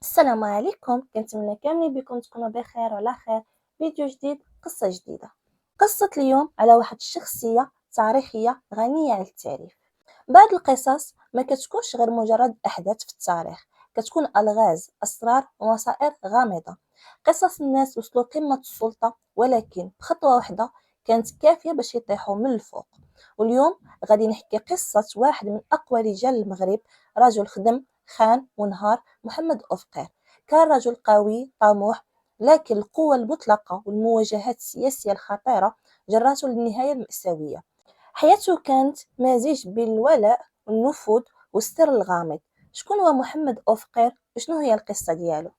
السلام عليكم، كنتمنى كاملين بكم تكونوا بخير وعلى خير. فيديو جديد، قصة جديدة. قصة اليوم على واحد الشخصية تاريخية غنية عن التعريف. بعض القصص ما كتكونش غير مجرد أحداث في التاريخ، كتكون ألغاز، أسرار ومصائر غامضة. قصص الناس وصلوا قمة السلطة ولكن بخطوة واحدة كانت كافية باش يطيحوا من الفوق. واليوم غادي نحكي قصة واحد من أقوى رجال المغرب، رجل خدم خان ونهار، محمد أفقر. كان رجل قوي طموح، لكن القوة المطلقة والمواجهات السياسية الخطيرة جراته للنهاية المأساوية. حياته كانت مزيج بين الولاء والنفوذ والسر الغامض. شكون هو محمد أفقر؟ شنو هي القصة ديالو؟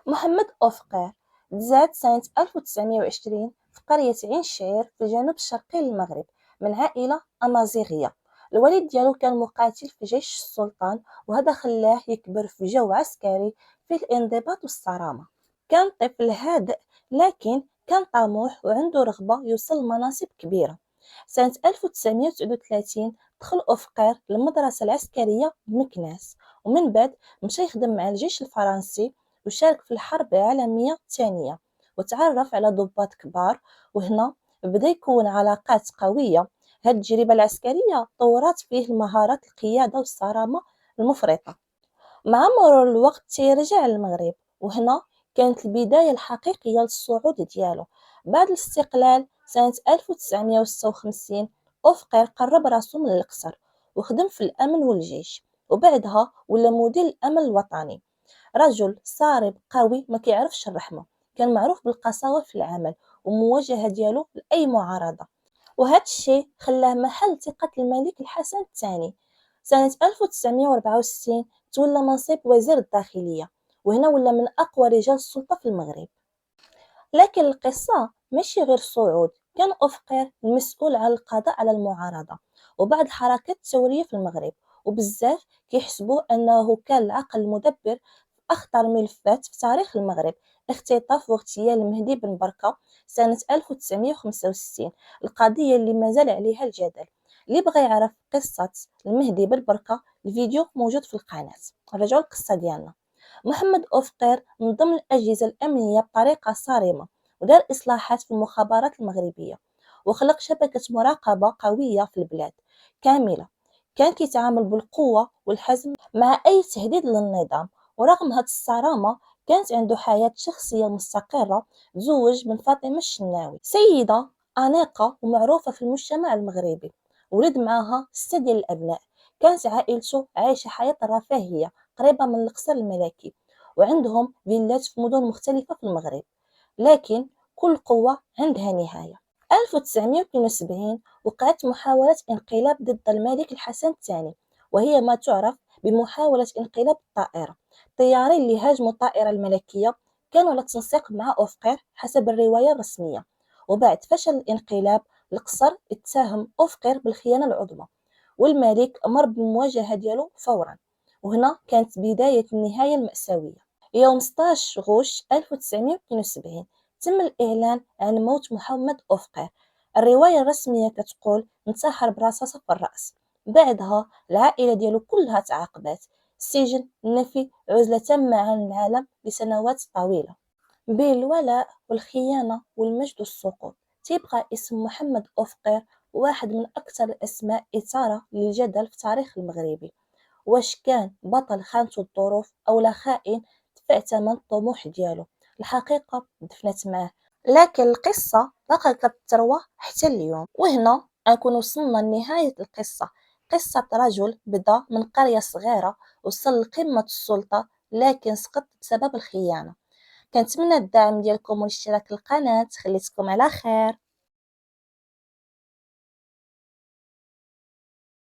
محمد أفقر تزاد سنة 1920 في قرية عين الشعير في الجنوب الشرقي للمغرب، من عائلة أمازيغية. الوالد ديالو كان مقاتل في جيش السلطان، وهذا خلاه يكبر في جو عسكري فيه الانضباط والصرامة. كان طفل هادئ، لكن كان طموح وعنده رغبة يوصل لمناصب كبيرة. سنة 1939 دخل أفقر المدرسة العسكرية بمكناس، ومن بعد مشى يخدم مع الجيش الفرنسي، وشارك في الحرب العالمية الثانية وتعرف على ضباط كبار. وهنا بدا يكون علاقات قوية. هذه التجربة العسكرية طورت فيه المهارات القيادة والصرامة المفرطة. مع مرور الوقت تيرجع للمغرب، وهنا كانت البداية الحقيقية للصعود ديالو. بعد الاستقلال سنة 1956 أفقر قرب راسو من القصر وخدم في الأمن والجيش، وبعدها ولا مدير الأمن الوطني. رجل صارب قوي ما كيعرفش الرحمة، كان معروف بالقساوة في العمل ومواجهة ديالو لأي معارضة. وهذا الشيء خلاه محل ثقة الملك الحسن الثاني. سنة 1964 تولى منصب وزير الداخلية، وهنا ولا من أقوى رجال السلطة في المغرب. لكن القصة ماشي غير صعود، كان أفقر المسؤول عن القضاء على المعارضة وبعض الحركات الثورية في المغرب، وبزاف كيحسبوا أنه كان العقل المدبر في أخطر ملفات في تاريخ المغرب. اختطاف واغتيال المهدي بن بركة سنة 1965، القضية اللي مازال عليها الجدل. اللي بغى يعرف قصة المهدي بن بركة، الفيديو موجود في القناة. نرجعوا القصة ديالنا. محمد أفقر نظم الأجهزة الأمنية بطريقة صارمة، ودار إصلاحات في المخابرات المغربية، وخلق شبكة مراقبة قوية في البلاد كاملة. كان كيتعامل بالقوة والحزم مع أي تهديد للنظام. ورغم هذه الصرامة كانت عنده حياة شخصية مستقرة. تزوج من فاطمة الشناوي، سيدة أنيقة ومعروفة في المجتمع المغربي، ولد معها 6 ديال الأبناء. كانت عائلته عايشة حياة رفاهية قريبة من القصر الملكي، وعندهم فيلات في مدن مختلفة في المغرب. لكن كل قوة عندها نهاية. 1972 وقعت محاولة انقلاب ضد الملك الحسن الثاني، وهي ما تعرف بمحاولة انقلاب الطائرة. الطيارين اللي هاجموا الطائرة الملكية كانوا على تنسيق مع أفقر حسب الرواية الرسمية. وبعد فشل الانقلاب القصر اتهم أفقر بالخيانة العظمى، والملك أمر بالمواجهة ديالو فورا. وهنا كانت بداية النهاية المأساوية. يوم 16 غوش 1972 تم الإعلان عن موت محمد أفقر. الرواية الرسمية كتقول انتحر برصاصة في الرأس. بعدها العائلة ديالو كلها تعاقبات: السجن، النفي، عزلة تامة عن العالم لسنوات طويلة. بين الولاء والخيانة والمجد والسقوط، تيبقى اسم محمد أفقر واحد من أكثر الأسماء إثارة للجدل في التاريخ المغربي. واش كان بطل خانته الظروف أو لا خائن دفع ثمن الطموح ديالو؟ الحقيقة دفنت معاه، لكن القصة باقا كتروى حتى اليوم. وهنا نكون وصلنا لنهاية القصة. قصة رجل بدا من قرية صغيرة وصل لقمة السلطة، لكن سقط بسبب الخيانة. كنتمنى الدعم ديالكم والاشتراك في القناة. خليتكم على خير.